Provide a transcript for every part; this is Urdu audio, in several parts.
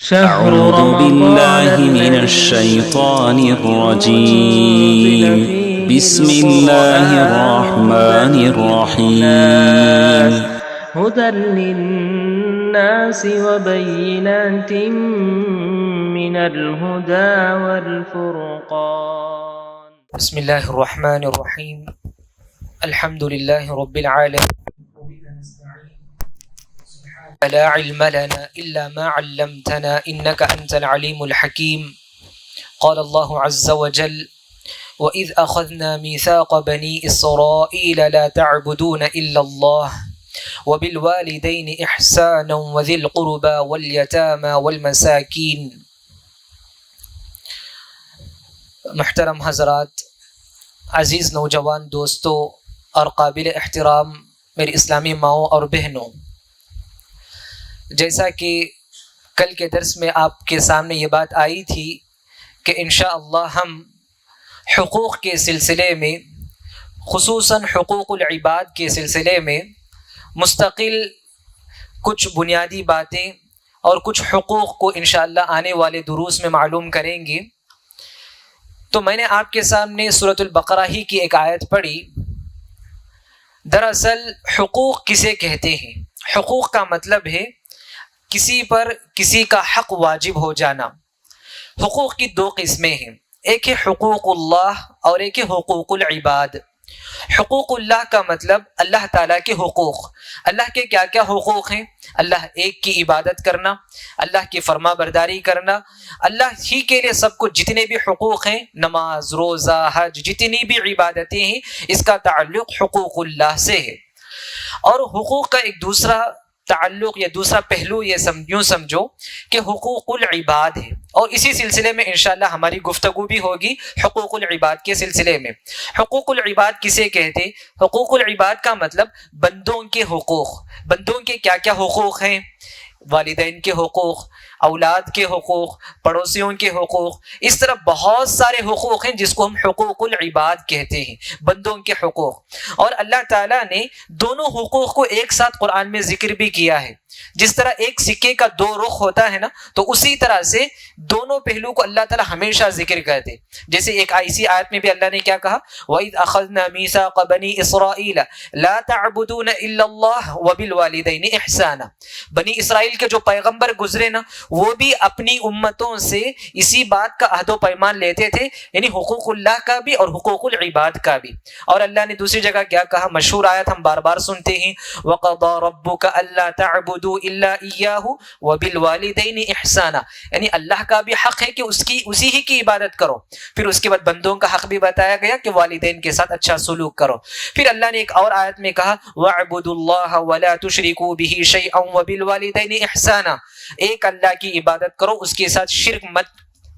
أعوذ بالله من الشيطان الرجيم بسم الله الرحمن الرحيم هدى للناس وبينات من الهدى والفرقان. بسم الله الرحمن الرحيم الحمد لله رب العالمين لا علم لنا إلا ما علمتنا إنك أنت العليم الحكيم. قال الله عز وجل وإذ أخذنا ميثاق بني إسرائيل لا تعبدون إلا الله وبالوالدين إحسانا وذي القربى واليتامى والمساكين. محترم حضرات، عزیز نوجوان دوستوں اور قابل احترام میری اسلامی ماؤں اور بہنوں، جیسا کہ کل کے درس میں آپ کے سامنے یہ بات آئی تھی کہ انشاءاللہ ہم حقوق کے سلسلے میں، خصوصاً حقوق العباد کے سلسلے میں مستقل کچھ بنیادی باتیں اور کچھ حقوق کو انشاءاللہ آنے والے دروس میں معلوم کریں گے۔ تو میں نے آپ کے سامنے سورۃ البقرہ ہی کی ایک آیت پڑھی۔ دراصل حقوق کسے کہتے ہیں؟ حقوق کا مطلب ہے کسی پر کسی کا حق واجب ہو جانا۔ حقوق کی دو قسمیں ہیں، ایک ہے حقوق اللہ اور ایک ہے حقوق العباد۔ حقوق اللہ کا مطلب اللہ تعالیٰ کے حقوق۔ اللہ کے کیا کیا حقوق ہیں؟ اللہ ایک کی عبادت کرنا، اللہ کی فرما برداری کرنا، اللہ ہی کے لیے سب کچھ جتنے بھی حقوق ہیں، نماز، روزہ، حج، جتنی بھی عبادتیں ہیں، اس کا تعلق حقوق اللہ سے ہے۔ اور حقوق کا ایک دوسرا تعلق یا دوسرا پہلو یہ یوں سمجھو کہ حقوق العباد ہے، اور اسی سلسلے میں انشاءاللہ ہماری گفتگو بھی ہوگی حقوق العباد کے سلسلے میں۔ حقوق العباد کسے کہتے؟ حقوق العباد کا مطلب بندوں کے حقوق۔ بندوں کے کیا کیا حقوق ہیں؟ والدین کے حقوق، اولاد کے حقوق، پڑوسیوں کے حقوق، اس طرح بہت سارے حقوق ہیں جس کو ہم حقوق العباد کہتے ہیں، بندوں کے حقوق۔ اور اللہ تعالیٰ نے دونوں حقوق کو ایک ساتھ قرآن میں ذکر بھی کیا ہے۔ جس طرح ایک سکے کا دو رخ ہوتا ہے نا، تو اسی طرح سے دونوں پہلو کو اللہ تعالیٰ ہمیشہ ذکر کرتے۔ جیسے ایک ایسی آیت میں بھی اللہ نے کیا کہا، وَإِذْ أَخَذْنَا مِيثَاقَ بَنِي إِسْرَائِيلَ لَا تَعْبُدُونَ إِلَّا اللَّهَ وَبِالْوَالِدَيْنِ إِحْسَانًا۔ بنی اسرائیل کے جو پیغمبر گزرے نا، وہ بھی اپنی امتوں سے اسی بات کا عہد و پیمان لیتے تھے، یعنی حقوق اللہ کا بھی اور حقوق العباد کا بھی۔ اور اللہ نے دوسری جگہ کیا کہا، مشہور آیت ہم بار بار سنتے ہیں، وَقَضَى رَبُّكَ أَلَّا تَعْبُدُوا إِلَّا إِيَّاهُ وَبِالْوَالِدَيْنِ إِحْسَانًا، یعنی اللہ کا بھی حق ہے کہ اسی ہی کی عبادت کرو۔ پھر اس کے بعد بندوں کا حق بھی بتایا گیا کہ والدین کے ساتھ اچھا سلوک کرو۔ پھر اللہ نے ایک اور آیت میں کہا وَاعْبُدُوا اللَّهَ وَلَا تُشْرِكُوا بِهِ شَيْئًا وَبِالْوَالِدَيْنِ إِحْسَانًا، ایک اللہ کی عبادت کرو، اس کے ساتھ شرک مت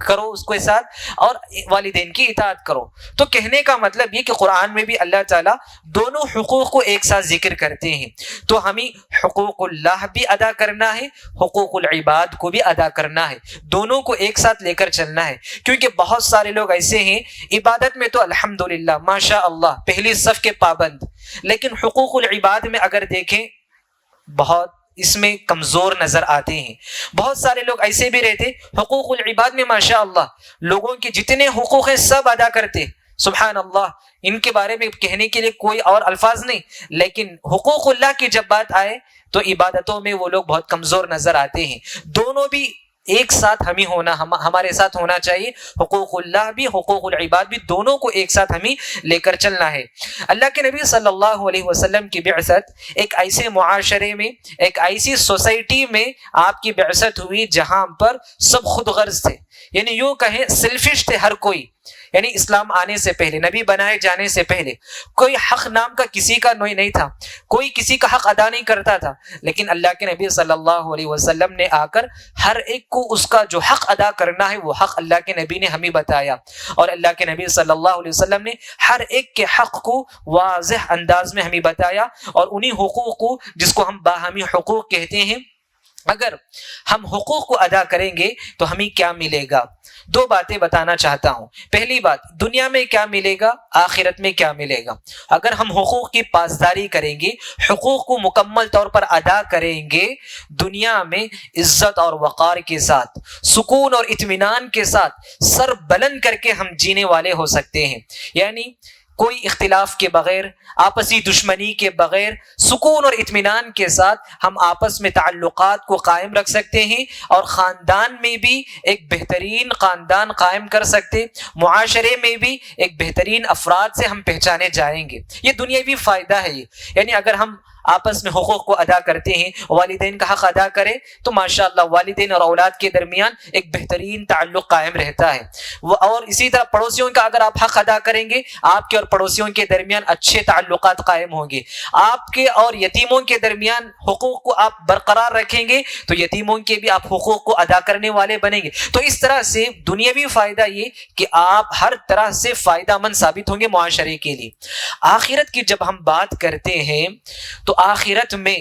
کرو اس کے ساتھ، اور والدین کی اطاعت کرو۔ تو کہنے کا مطلب یہ کہ قرآن میں بھی اللہ تعالیٰ دونوں حقوق کو ایک ساتھ ذکر کرتے ہیں۔ تو ہمیں حقوق اللہ بھی ادا کرنا ہے، حقوق العباد کو بھی ادا کرنا ہے، دونوں کو ایک ساتھ لے کر چلنا ہے۔ کیونکہ بہت سارے لوگ ایسے ہیں عبادت میں تو الحمدللہ ماشاء اللہ پہلی صف کے پابند، لیکن حقوق العباد میں اگر دیکھیں بہت اس میں کمزور نظر آتے ہیں۔ بہت سارے لوگ ایسے بھی رہتے حقوق العباد میں ماشاء اللہ لوگوں کے جتنے حقوق ہیں سب ادا کرتے، سبحان اللہ، ان کے بارے میں کہنے کے لیے کوئی اور الفاظ نہیں، لیکن حقوق اللہ کی جب بات آئے تو عبادتوں میں وہ لوگ بہت کمزور نظر آتے ہیں۔ دونوں بھی ایک ساتھ ہمارے ساتھ ہونا چاہیے، حقوق اللہ بھی حقوق العباد بھی، دونوں کو ایک ساتھ ہمیں لے کر چلنا ہے۔ اللہ کے نبی صلی اللہ علیہ وسلم کی بعثت ایک ایسے معاشرے میں، ایک ایسی سوسائٹی میں آپ کی بعثت ہوئی جہاں پر سب خود غرض تھے، یعنی یوں کہیں سیلفش تھے ہر کوئی۔ یعنی اسلام آنے سے پہلے، نبی بنائے جانے سے پہلے کوئی حق نام کا کسی کا نہیں تھا، کوئی کسی کا حق ادا نہیں کرتا تھا، لیکن اللہ کے نبی صلی اللہ علیہ وسلم نے آ کر ہر ایک کو اس کا جو حق ادا کرنا ہے وہ حق اللہ کے نبی نے ہمیں بتایا، اور اللہ کے نبی صلی اللہ علیہ وسلم نے ہر ایک کے حق کو واضح انداز میں ہمیں بتایا، اور انہی حقوق کو جس کو ہم باہمی حقوق کہتے ہیں اگر ہم حقوق کو ادا کریں گے تو ہمیں کیا ملے گا؟ دو باتیں بتانا چاہتا ہوں۔ پہلی بات، دنیا میں کیا ملے گا، آخرت میں کیا ملے گا۔ اگر ہم حقوق کی پاسداری کریں گے، حقوق کو مکمل طور پر ادا کریں گے، دنیا میں عزت اور وقار کے ساتھ، سکون اور اطمینان کے ساتھ سر بلند کر کے ہم جینے والے ہو سکتے ہیں۔ یعنی کوئی اختلاف کے بغیر، آپسی دشمنی کے بغیر، سکون اور اطمینان کے ساتھ ہم آپس میں تعلقات کو قائم رکھ سکتے ہیں، اور خاندان میں بھی ایک بہترین خاندان قائم کر سکتے، معاشرے میں بھی ایک بہترین افراد سے ہم پہچانے جائیں گے۔ یہ دنیاوی فائدہ ہے۔ یعنی اگر ہم آپس میں حقوق کو ادا کرتے ہیں، والدین کا حق ادا کرے تو ماشاءاللہ والدین اور اولاد کے درمیان ایک بہترین تعلق قائم رہتا ہے۔ اور اسی طرح پڑوسیوں کا اگر آپ حق ادا کریں گے، آپ کے اور پڑوسیوں کے درمیان اچھے تعلقات قائم ہوں گے۔ آپ کے اور یتیموں کے درمیان حقوق کو آپ برقرار رکھیں گے تو یتیموں کے بھی آپ حقوق کو ادا کرنے والے بنیں گے۔ تو اس طرح سے دنیاوی فائدہ یہ کہ آپ ہر طرح سے فائدہ مند ثابت ہوں گے معاشرے کے لیے۔ آخرت کی جب ہم بات کرتے ہیں تو آخرت میں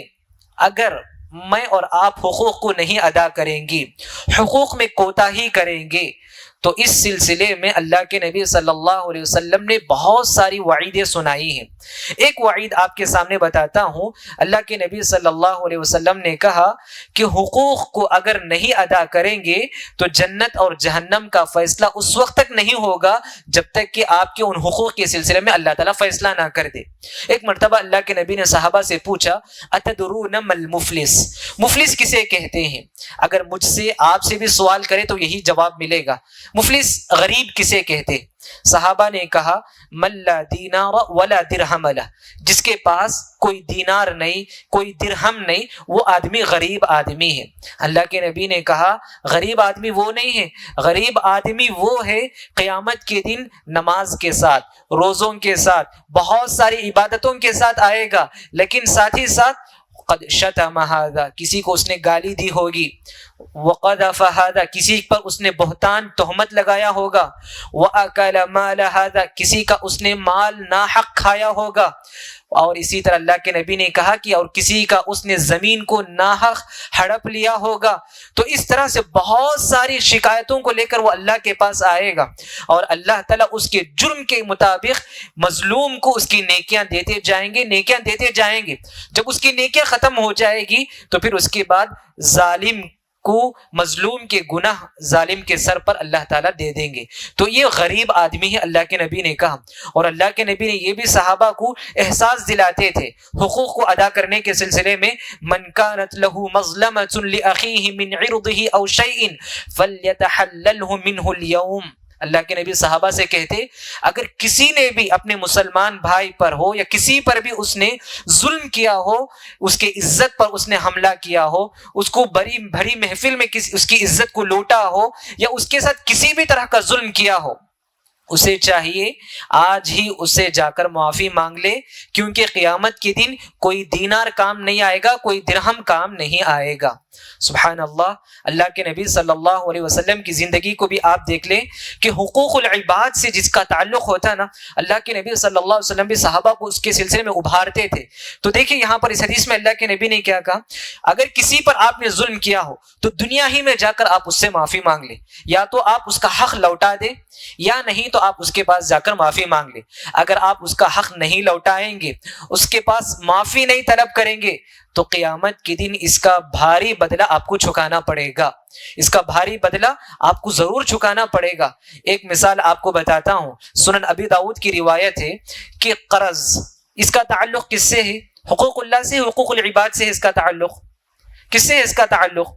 اگر میں اور آپ حقوق کو نہیں ادا کریں گے، حقوق میں کوتاہی کریں گے، تو اس سلسلے میں اللہ کے نبی صلی اللہ علیہ وسلم نے بہت ساری وعیدیں سنائی ہیں۔ ایک وعید آپ کے سامنے بتاتا ہوں۔ اللہ کے نبی صلی اللہ علیہ وسلم نے کہا کہ حقوق کو اگر نہیں ادا کریں گے تو جنت اور جہنم کا فیصلہ اس وقت تک نہیں ہوگا جب تک کہ آپ کے ان حقوق کے سلسلے میں اللہ تعالیٰ فیصلہ نہ کر دے۔ ایک مرتبہ اللہ کے نبی نے صحابہ سے پوچھا، اتدرون ما المفلس، مفلس کسے کہتے ہیں؟ اگر مجھ سے آپ سے بھی سوال کرے تو یہی جواب ملے گا۔ مفلس غریب کسے کہتے؟ صحابہ نے کہا، من لا دینار ولا درہم لہ، جس کے پاس کوئی دینار نہیں، کوئی درہم نہیں، وہ آدمی غریب آدمی ہے۔ اللہ کے نبی نے کہا، غریب آدمی وہ نہیں ہے، غریب آدمی وہ ہے قیامت کے دن نماز کے ساتھ، روزوں کے ساتھ، بہت ساری عبادتوں کے ساتھ آئے گا، لیکن ساتھ ہی ساتھ قد شتم ھذا، کسی کو اس نے گالی دی ہوگی، وقذف ھذا، کسی پر اس نے بہتان تہمت لگایا ہوگا، واکل مال ھذا، کسی کا اس نے مال ناحق کھایا ہوگا، اور اسی طرح اللہ کے نبی نے کہا کہ اور کسی کا اس نے زمین کو ناحق ہڑپ لیا ہوگا۔ تو اس طرح سے بہت ساری شکایتوں کو لے کر وہ اللہ کے پاس آئے گا، اور اللہ تعالیٰ اس کے جرم کے مطابق مظلوم کو اس کی نیکیاں دیتے جائیں گے، نیکیاں دیتے جائیں گے۔ جب اس کی نیکیاں ختم ہو جائے گی تو پھر اس کے بعد ظالم کو، مظلوم کے گناہ ظالم کے سر پر اللہ تعالیٰ دے دیں گے۔ تو یہ غریب آدمی ہے، اللہ کے نبی نے کہا۔ اور اللہ کے نبی نے یہ بھی صحابہ کو احساس دلاتے تھے حقوق کو ادا کرنے کے سلسلے میں، من كانت له مظلمة لأخيه من عرضه أو شيء فليتحلله منه اليوم۔ اللہ کے نبی صحابہ سے کہتے، اگر کسی نے بھی اپنے مسلمان بھائی پر ہو یا کسی پر بھی اس نے ظلم کیا ہو، اس کے عزت پر اس نے حملہ کیا ہو، اس کو بڑی محفل میں اس کی عزت کو لوٹا ہو، یا اس کے ساتھ کسی بھی طرح کا ظلم کیا ہو، اسے چاہیے آج ہی اسے جا کر معافی مانگ لے، کیونکہ قیامت کے دن کوئی دینار کام نہیں آئے گا، کوئی درہم کام نہیں آئے گا۔ سبحان اللہ۔ اللہ کے نبی صلی اللہ علیہ وسلم کی زندگی کو بھی آپ دیکھ لیں کہ حقوق العباد سے جس کا تعلق ہوتا نا، اللہ کے نبی صلی اللہ علیہ وسلم بھی صحابہ کو اس کے سلسلے میں ابھارتے تھے۔ تو دیکھیں یہاں پر اس حدیث میں اللہ کے نبی نے کیا کہا، اگر کسی پر آپ نے ظلم کیا ہو تو دنیا ہی میں جا کر آپ اس سے معافی مانگ لیں، یا تو آپ اس کا حق لوٹا دیں، یا نہیں تو آپ اس کے پاس جا کر معافی مانگ لیں۔ اگر آپ اس کا حق نہیں لوٹائیں گے، اس کے پاس معافی نہیں طلب کریں گے، تو قیامت کے دن اس کا بھاری بدلہ آپ کو چکانا پڑے گا، اس کا بھاری بدلہ آپ کو ضرور چکانا پڑے گا۔ ایک مثال آپ کو بتاتا ہوں، سنن ابی داؤد کی روایت ہے کہ قرض، اس کا تعلق کس سے ہے؟ حقوق اللہ سے، حقوق العباد سے ہے اس کا تعلق۔ کس سے ہے اس کا تعلق؟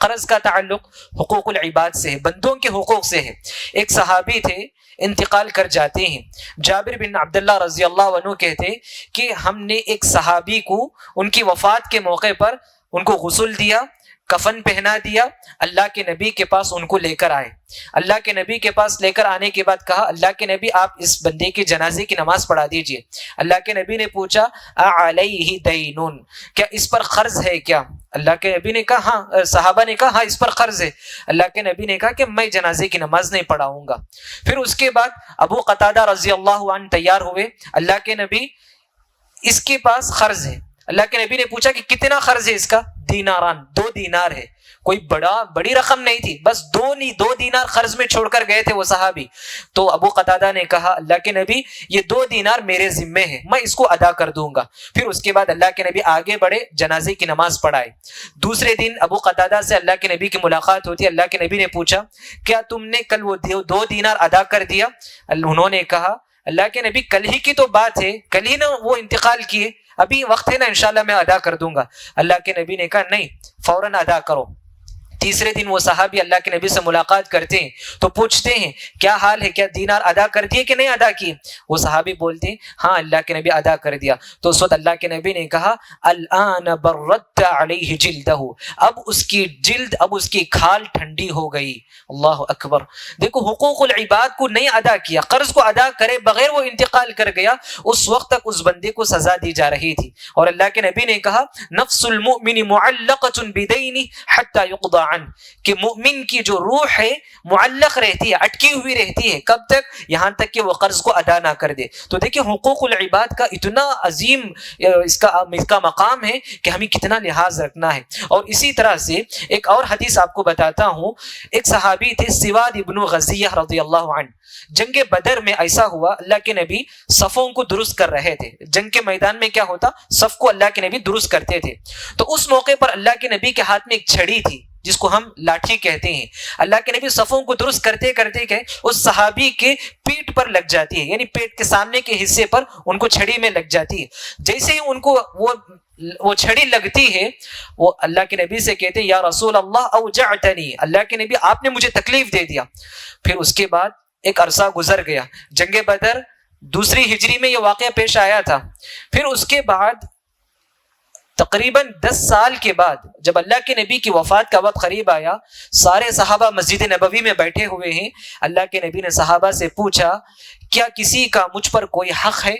قرض کا تعلق حقوق العباد سے ہے، بندوں کے حقوق سے ہے۔ ایک صحابی تھے، انتقال کر جاتے ہیں۔ جابر بن عبداللہ رضی اللہ عنہ کہتے کہ ہم نے ایک صحابی کو ان کی وفات کے موقع پر ان کو غسل دیا، کفن پہنا دیا، اللہ کے نبی کے پاس ان کو لے کر آئے۔ اللہ کے نبی کے پاس لے کر آنے کے بعد کہا، اللہ کے نبی آپ اس بندے کے جنازے کی نماز پڑھا دیجئے۔ اللہ کے نبی نے پوچھا، اعلیہ دینون، کیا اس پر قرض ہے کیا؟ اللہ کے نبی نے کہا ہاں، صحابہ نے کہا ہاں اس پر قرض ہے۔ اللہ کے نبی نے کہا کہ میں جنازے کی نماز نہیں پڑھاؤں گا۔ پھر اس کے بعد ابو قتادہ رضی اللہ عنہ تیار ہوئے، اللہ کے نبی اس کے پاس قرض ہے۔ اللہ کے نبی نے پوچھا کہ کتنا قرض ہے اس کا؟ دیناران، 2 دینار ہے، کوئی بڑی رقم نہیں تھی، بس 2 دینار قرض میں چھوڑ کر گئے تھے وہ صحابی. تو ابو قتادہ نے کہا اللہ کے نبی یہ 2 دینار میرے ذمے ہیں، میں اس کو ادا کر دوں گا. پھر اس کے بعد اللہ کے نبی آگے بڑھے، جنازے کی نماز پڑھائے. دوسرے دن ابو قتادہ سے اللہ کے نبی کی ملاقات ہوتی ہے. اللہ کے نبی نے پوچھا کیا تم نے کل وہ 2 دینار ادا کر دیا؟ انہوں نے کہا اللہ کے نبی کل ہی کی تو بات ہے، کل ہی نا وہ انتقال کیے، ابھی وقت ہے نا، انشاءاللہ میں ادا کر دوں گا. اللہ کے نبی نے کہا نہیں، فوراً ادا کرو. تیسرے دن وہ صحابی اللہ کے نبی سے ملاقات کرتے ہیں تو پوچھتے ہیں کیا حال ہے، کیا دینار ادا کر دیے کہ نہیں ادا کیے؟ وہ صحابی بولتے ہیں ہاں اللہ کے نبی ادا کر دیا. تو اس وقت اللہ کے نبی نے کہا الآن بردت علیہ جلدہ، اب اس کی جلد، اب اس کی کھال ٹھنڈی ہو گئی. اللہ اکبر. دیکھو حقوق العباد کو نہیں ادا کیا، قرض کو ادا کرے بغیر وہ انتقال کر گیا، اس وقت تک اس بندے کو سزا دی جا رہی تھی. اور اللہ کے نبی نے کہا نفس المؤمن معلقۃ بدینہ حتی یقضى عنہ، کہ مومن کی جو روح ہے معلق رہتی ہے، اٹکی ہوئی رہتی ہے، کب تک؟ یہاں تک کہ وہ قرض کو ادا نہ کر دے. تو دیکھیں حقوق العباد کا اتنا عظیم اس کا مقام ہے کہ ہمیں کتنا لحاظ رکھنا ہے. اور اسی طرح سے ایک اور حدیث آپ کو بتاتا ہوں. ایک صحابی تھے سواد ابن غزیہ رضی اللہ عنہ. جنگ بدر میں ایسا ہوا اللہ کے نبی صفوں کو درست کر رہے تھے. جنگ کے میدان میں کیا ہوتا، صف کو اللہ کے نبی درست کرتے تھے. تو اس موقع پر اللہ کے نبی کے ہاتھ میں ایک چھڑی تھی جس کو ہم لاٹھی کہتے ہیں. اللہ کے نبی صفوں کو درست کرتے کرتے کہ اس صحابی کے پیٹ پر لگ جاتی ہے، یعنی پیٹ کے سامنے کے حصے پر ان کو چھڑی میں لگ جاتی ہے. جیسے ہی ان کو وہ چھڑی لگتی ہے، وہ اللہ کے نبی سے کہتے ہیں یا رسول اللہ اوجعتنی، اللہ کے نبی آپ نے مجھے تکلیف دے دیا. پھر اس کے بعد ایک عرصہ گزر گیا. جنگ بدر 2 ہجری میں یہ واقعہ پیش آیا تھا. پھر اس کے بعد تقریباً 10 سال کے بعد جب اللہ کے نبی کی وفات کا وقت قریب آیا، سارے صحابہ مسجد نبوی میں بیٹھے ہوئے ہیں. اللہ کے نبی نے صحابہ سے پوچھا کیا کسی کا مجھ پر کوئی حق ہے،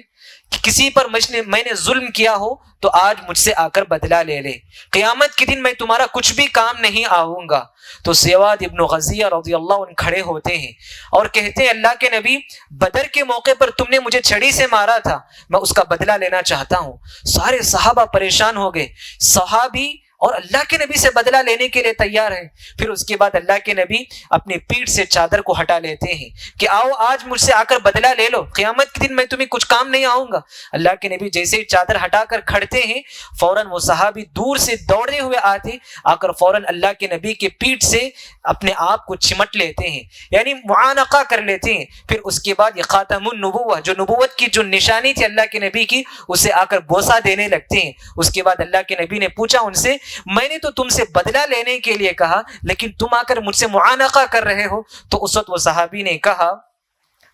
کہ کسی پر میں نے ظلم کیا ہو تو آج مجھ سے آ کر بدلہ لے لے، قیامت کے دن میں تمہارا کچھ بھی کام نہیں آؤں گا. تو سواد ابن غزیہ رضی اللہ عنہ کھڑے ہوتے ہیں اور کہتے ہیں اللہ کے نبی بدر کے موقع پر تم نے مجھے چھڑی سے مارا تھا، میں اس کا بدلہ لینا چاہتا ہوں. سارے صحابہ پریشان ہو گئے، صحابی اور اللہ کے نبی سے بدلہ لینے کے لیے تیار ہیں. پھر اس کے بعد اللہ کے نبی اپنی پیٹھ سے چادر کو ہٹا لیتے ہیں کہ آؤ آج مجھ سے آ کر بدلہ لے لو، قیامت کے دن میں تمہیں کچھ کام نہیں آؤں گا. اللہ کے نبی جیسے ہی چادر ہٹا کر کھڑتے ہیں، فوراً وہ صحابی دور سے دوڑتے ہوئے آتے، آ کر فوراً اللہ کے نبی کے پیٹھ سے اپنے آپ کو چمٹ لیتے ہیں، یعنی معانقہ کر لیتے ہیں. پھر اس کے بعد یہ خاتم النبوہ، جو نبوت کی جو نشانی تھی اللہ کے نبی کی، اسے آ کر بوسہ دینے لگتے ہیں. اس کے بعد اللہ کے نبی نے پوچھا ان سے میں نے تو تم سے بدلہ لینے کے لیے کہا لیکن تم آ کر مجھ سے معانقہ کر رہے ہو. تو اس وقت وہ صحابی نے کہا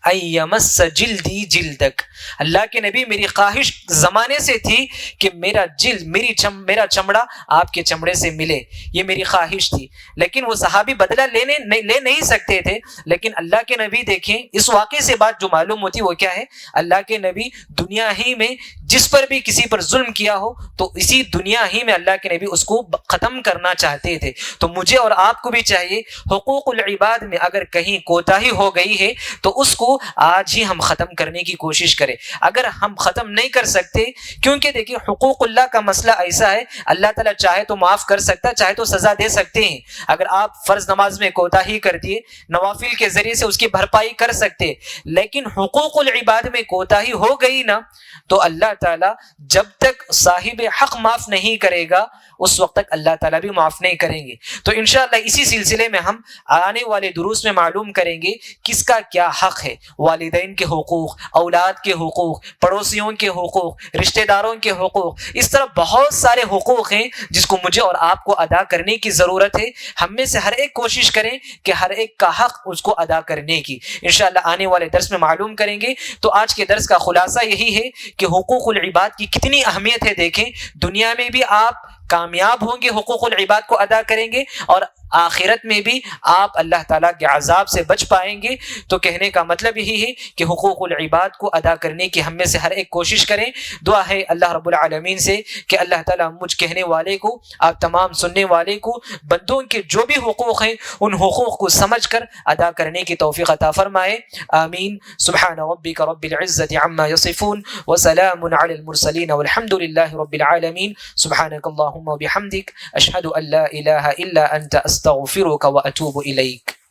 ایمس جلدی جلدک، اللہ کے نبی میری خواہش زمانے سے تھی کہ میرا جلد میرا چمڑا آپ کے چمڑے سے ملے، یہ میری خواہش تھی. لیکن وہ صحابی بدلہ لے نہیں سکتے تھے. لیکن اللہ کے نبی دیکھیں اس واقعے سے بات جو معلوم ہوتی وہ کیا ہے، اللہ کے نبی دنیا ہی میں جس پر بھی کسی پر ظلم کیا ہو تو اسی دنیا ہی میں اللہ کے نبی اس کو ختم کرنا چاہتے تھے. تو مجھے اور آپ کو بھی چاہیے حقوق العباد میں اگر کہیں کوتاہی ہو گئی ہے تو اس کو آج ہی ہم ختم کرنے کی کوشش کریں. اگر ہم ختم نہیں کر سکتے، کیونکہ دیکھیں حقوق اللہ کا مسئلہ ایسا ہے اللہ تعالیٰ چاہے تو معاف کر سکتا، چاہے تو سزا دے سکتے ہیں. اگر آپ فرض نماز میں کوتاہی کر دیے، نوافل کے ذریعے سے اس کی بھرپائی کر سکتے، لیکن حقوق العباد میں کوتاہی ہو گئی نا تو اللہ تعالیٰ جب تک صاحب حق معاف نہیں کرے گا اس وقت تک اللہ تعالیٰ بھی معاف نہیں کریں گے. تو انشاءاللہ اسی سلسلے میں ہم آنے والے دروس میں معلوم کریں گے کس کا کیا حق ہے، والدین کے حقوق، اولاد کے حقوق، پڑوسیوں کے حقوق، رشتہ داروں کے حقوق. اس طرح بہت سارے حقوق ہیں جس کو مجھے اور آپ کو ادا کرنے کی ضرورت ہے. ہم میں سے ہر ایک کوشش کریں کہ ہر ایک کا حق اس کو ادا کرنے کی. انشاءاللہ آنے والے درس میں معلوم کریں گے. تو آج کے درس کا خلاصہ یہی ہے کہ حقوق العباد کی کتنی اہمیت ہے. دیکھیں دنیا میں بھی آپ کامیاب ہوں گے، حقوق العباد کو ادا کریں گے، اور آخرت میں بھی آپ اللہ تعالیٰ کے عذاب سے بچ پائیں گے۔ تو کہنے کا مطلب یہی ہے کہ حقوق العباد کو ادا کرنے کی ہم میں سے ہر ایک کوشش کریں۔ دعا ہے اللہ رب العالمین سے کہ اللہ تعالیٰ مجھ کہنے والے کو، آپ تمام سننے والے کو، بندوں کے جو بھی حقوق ہیں ان حقوق کو سمجھ کر ادا کرنے کی توفیق عطا فرمائے۔ آمین۔ سبحان ربک رب العزت عما یصفون وسلام علی المرسلین والحمد للہ رب العالمین۔ سبحانک اللہم وبحمدک اشہد ان لا الہ الا انت استغفرک واتوب الیک۔